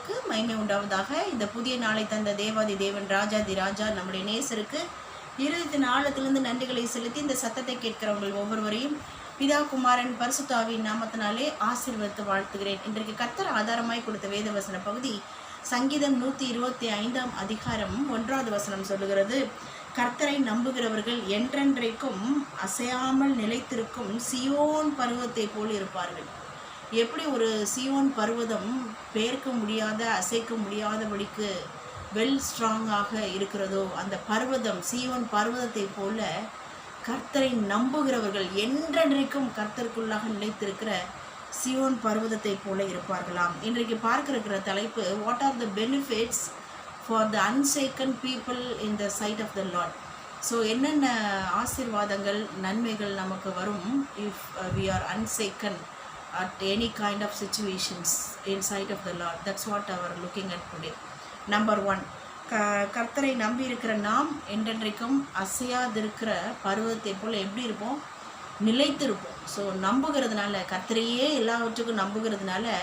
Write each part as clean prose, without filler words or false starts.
நாமத்துக்கு மகிமை உண்டாவதாக. இந்த புதிய நாளை தந்த தேவாதி தேவன் ராஜாதி ராஜா நம்முடைய நேசருக்கு இருதயத்தின் ஆழத்திலிருந்து நன்றிகளை செலுத்தி இந்த சத்தத்தை கேட்கிறவர்கள் ஒவ்வொருவரையும் பிதா குமாரன் பரிசுத்தாவின் நாமத்தினாலே ஆசீர்வதித்து வாழ்த்துகிறேன். இன்றைக்கு கர்த்தர் ஆதாரமாய் கொடுத்த வேதவசன பகுதி சங்கீதம் 125 அதிகாரம் 1வது வசனம் சொல்லுகிறது, கர்த்தரை நம்புகிறவர்கள் என்றென்றைக்கும் அசையாமல் நிலைத்திருக்கும் சியோன் பருவத்தை போல் இருப்பார்கள். எப்படி ஒரு சியோன் பர்வதம் பெயர்க்க முடியாத அசைக்க முடியாதபடிக்கு வெல் ஸ்ட்ராங்காக இருக்கிறதோ, அந்த பர்வதம் சியோன் பர்வதத்தை போல கர்த்தரை நம்புகிறவர்கள் என்றென்றைக்கும் கர்த்தருக்குள்ளாக நிலைத்திருக்கிற சியோன் பர்வதத்தை போல இருப்பார்களாம். இன்றைக்கு பார்க்க இருக்கிற தலைப்பு, what are the benefits for the unshaken people in the side of the Lord. So என்னென்ன ஆசீர்வாதங்கள் நன்மைகள் நமக்கு வரும் if we are unshaken at any kind of situations inside of the Lord. That's what we are looking at today. Number 1, கர்த்தரை நம்பி இருக்கிற நாம் என்றென்றைக்கும் அசையாதிருக்கிற பருவத்தை போல் எப்படி இருப்போம்? நிலைத்திருப்போம். ஸோ நம்புகிறதுனால, கர்த்தரையே எல்லாவற்றுக்கும் நம்புகிறதுனால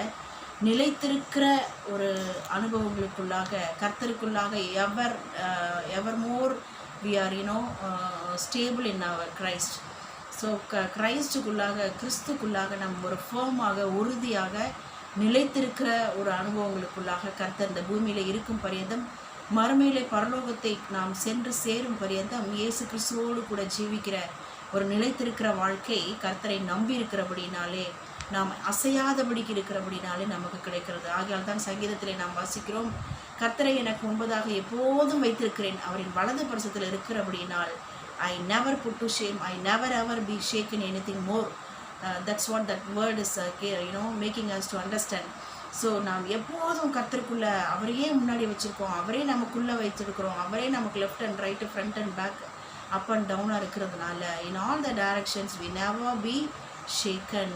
நிலைத்திருக்கிற ஒரு அனுபவங்களுக்குள்ளாக கர்த்தருக்குள்ளாக ever more we are stable in our Christ. So கிரைஸ்டுக்குள்ளாக கிறிஸ்துக்குள்ளாக நம்ம ஒரு ஃபேமாக உறுதியாக நிலைத்திருக்கிற ஒரு அனுபவங்களுக்குள்ளாக கர்த்தர் இந்த பூமியில் இருக்கும் பரியந்தம், மறுமையிலே பரலோகத்தை நாம் சென்று சேரும் பரியந்தம் இயேசு கிறிஸ்துவோடு கூட ஜீவிக்கிற ஒரு நிலைத்திருக்கிற வாழ்க்கை கர்த்தரை நம்பி இருக்கிறபடினாலே, நாம் அசையாதபடிக்கு இருக்கிறபடினாலே நமக்கு கிடைக்கிறது. ஆகையால் தான் சங்கீதத்திலே நாம் வாசிக்கிறோம், கர்த்தரை எனக்கு முன்பதாக எப்போதும் வைத்திருக்கிறேன், அவரின் வலது பரிசத்தில் இருக்கிறபடினால் I never put to shame, I never ever be shaken anything more. That's what that word is making us to understand. So நாம் எப்போதும் கர்த்தருக்குள்ளே அவரையே முன்னாடி வச்சுருக்கோம், அவரே நமக்குள்ளே வைத்திருக்கிறோம், அவரே நமக்கு left and right front and back up and டவுனாக இருக்கிறதுனால in all the directions we never be shaken,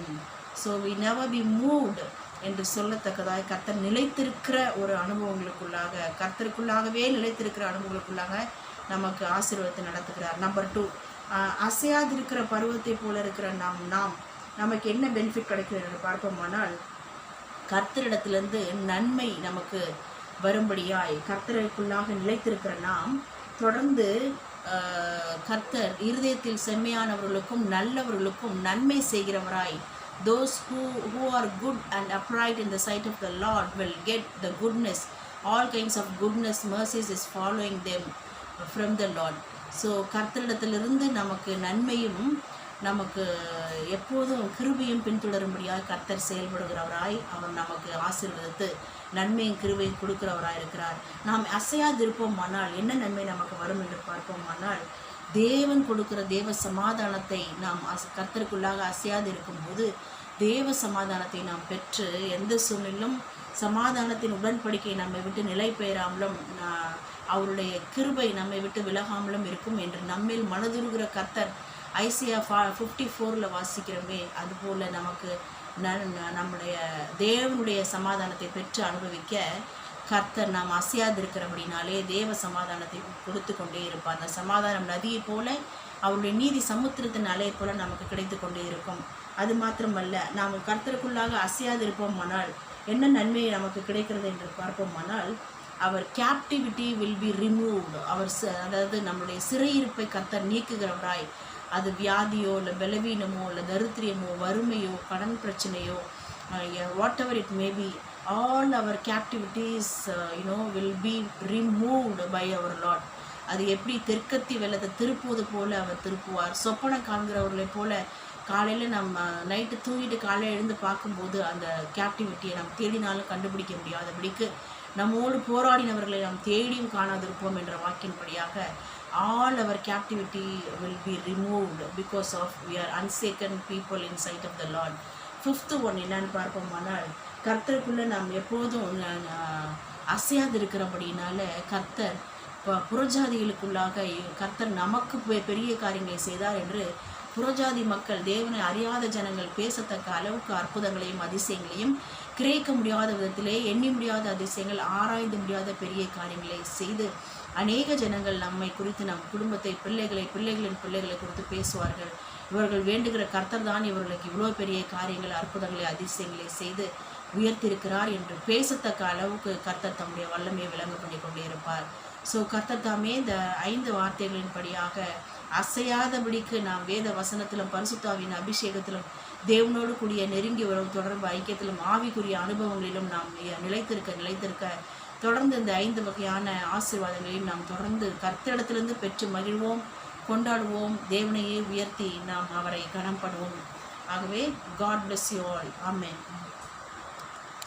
so we never be moved என்று சொல்லத்தக்கதாய் கர்த்தர் நிலைத்திருக்கிற ஒரு அனுபவங்களுக்குள்ளாக, கர்த்தருக்குள்ளாகவே நிலைத்திருக்கிற அனுபவங்களுக்குள்ளாக நமக்கு ஆசீர்வாதத்தை நடத்துகிறார். நம்பர் 2, அசையாதிருக்கிற பருவத்தை போல இருக்கிற நமக்கு என்ன பெனிஃபிட் கிடைக்கிறது என்று பார்ப்போமானால், கர்த்தரிடத்திலிருந்து நன்மை நமக்கு வரும்படியாய் கர்த்தருக்குள்ளாக நிலைத்திருக்கிற நாம் தொடர்ந்து கர்த்தர் இருதயத்தில் செம்மையானவர்களுக்கும் நல்லவர்களுக்கும் நன்மை செய்கிறவராய், those who are good and upright in the sight of the Lord will get the goodness, all kinds of goodness, mercies is following them from the Lord. So கர்த்தரிடத்திலிருந்து நமக்கு நன்மையும் நமக்கு எப்போதும் கிருபையும் பின்தொடரும்படியாக கர்த்தர் செயல்படுகிறவராய் அவர் நமக்கு ஆசீர்வதித்து நன்மையும் கிருபையும் கொடுக்கிறவராய் இருக்கிறார். நாம் அசையாதிருப்போமானால் என்ன நன்மை நமக்கு வரும் என்று பார்ப்போமானால், தேவன் கொடுக்கிற தேவ சமாதானத்தை நாம் கர்த்தருக்குள்ளாக அசையாது இருக்கும்போது தேவ சமாதானத்தை நாம் பெற்று எந்த சூழ்நிலும் சமாதானத்தின் உடன்படிக்கை நம்மை விட்டு நிலை பெயராமலும் அவருடைய கிருபை நம்மை விட்டு விலகாமலும் இருக்கும் என்று நம்மில் மனதுருகிற கர்த்தர் ஐசியா 54 வாசிக்கிறோமே, அதுபோல் நமக்கு நம்முடைய தேவனுடைய சமாதானத்தை பெற்று அனுபவிக்க கர்த்தர் நாம் அசையாதிருக்கிறபடினாலே தேவ சமாதானத்தை கொடுத்து கொண்டே இருப்பார். அந்த சமாதானம் நதியை போல, அவருடைய நீதி சமுத்திரத்தின் அலையை போல நமக்கு கிடைத்து கொண்டே இருக்கும். அது மாத்திரமல்ல, நாம் கர்த்தருக்குள்ளாக அசையாதிருப்போமானால் என்ன நன்மை நமக்கு கிடைக்கிறது என்று பார்ப்போமானால், அவர் கேப்டிவிட்டி வில் பி ரிமூவ்டு. அதாவது நம்முடைய சிறையிருப்பை கர்த்தர் நீக்குகிறவராய், அது வியாதியோ இல்லை பலவீனமோ இல்லை தரித்திரியமோ வறுமையோ கடன் பிரச்சனையோ what ever it may be, all our captivities will be removed by our Lord. அது எப்படி தெற்கத்தி வெள்ளத்தை திருப்புவது போல அவர் திருப்புவார். சொப்பனை காண்கிறவர்களை போல காலையில் நம்ம நைட்டு தூங்கிட்டு காலையில் எழுந்து பார்க்கும்போது அந்த கேப்டிவிட்டியை நம்ம தேடினாலும் கண்டுபிடிக்க முடியாதபடிக்கு நம்மோடு போராடினவர்களை நாம் தேடியும் காணாதிருப்போம் என்ற வாக்கின்படியாக all our captivity will be removed because of we are unshaken people in sight of the Lord. 5th one என்னன்னு பார்ப்போமானால், கர்த்தருக்குள்ளே நாம் எப்போதும் அசையாதிருக்கிறபடினால கர்த்தர் புறஜாதிகளுக்குள்ளாக கர்த்தர் நமக்கு பெரிய காரியங்களை செய்தார் என்று புறஜாதி மக்கள், தேவனை அறியாத ஜனங்கள் பேசத்தக்க அளவுக்கு அற்புதங்களையும் அதிசயங்களையும் கிரேக்க முடியாத விதத்திலே எண்ணி முடியாத அதிசயங்கள், ஆராய்ந்து முடியாத பெரிய காரியங்களை செய்து அநேக ஜனங்கள் நம்மை குறித்து நம் குடும்பத்தை பிள்ளைகளின் பிள்ளைகளை குறித்து பேசுவார்கள். இவர்கள் வேண்டுகிற கர்த்தர் தான் இவர்களுக்கு இவ்வளோ பெரிய காரியங்கள் அற்புதங்களை அதிசயங்களை செய்து உயர்த்தியிருக்கிறார் என்று பேசத்தக்க அளவுக்கு கர்த்தர் தம்முடைய வல்லமையை விளங்க பண்ணி கொண்டே இருப்பார். ஸோ கர்த்தர் தாமே இந்த 5 வார்த்தைகளின்படியாக அசையாதபடிக்கு நாம் வேத வசனத்திலும் பரிசுத்தாவின் அபிஷேகத்திலும் தேவனோடு கூடிய நெருங்கிய உறவு தொடர்பு ஐக்கியத்திலும் ஆவிக்குரிய அனுபவங்களிலும் நாம் நிலைத்திருக்க தொடர்ந்து இந்த 5 வகையான ஆசீர்வாதங்களையும் நாம் தொடர்ந்து கர்த்தரிடத்திலிருந்து பெற்று மகிழ்வோம், கொண்டாடுவோம், தேவனையே உயர்த்தி நாம் அவரை கனம் பண்ணுவோம். ஆகவே God bless you all. Amen.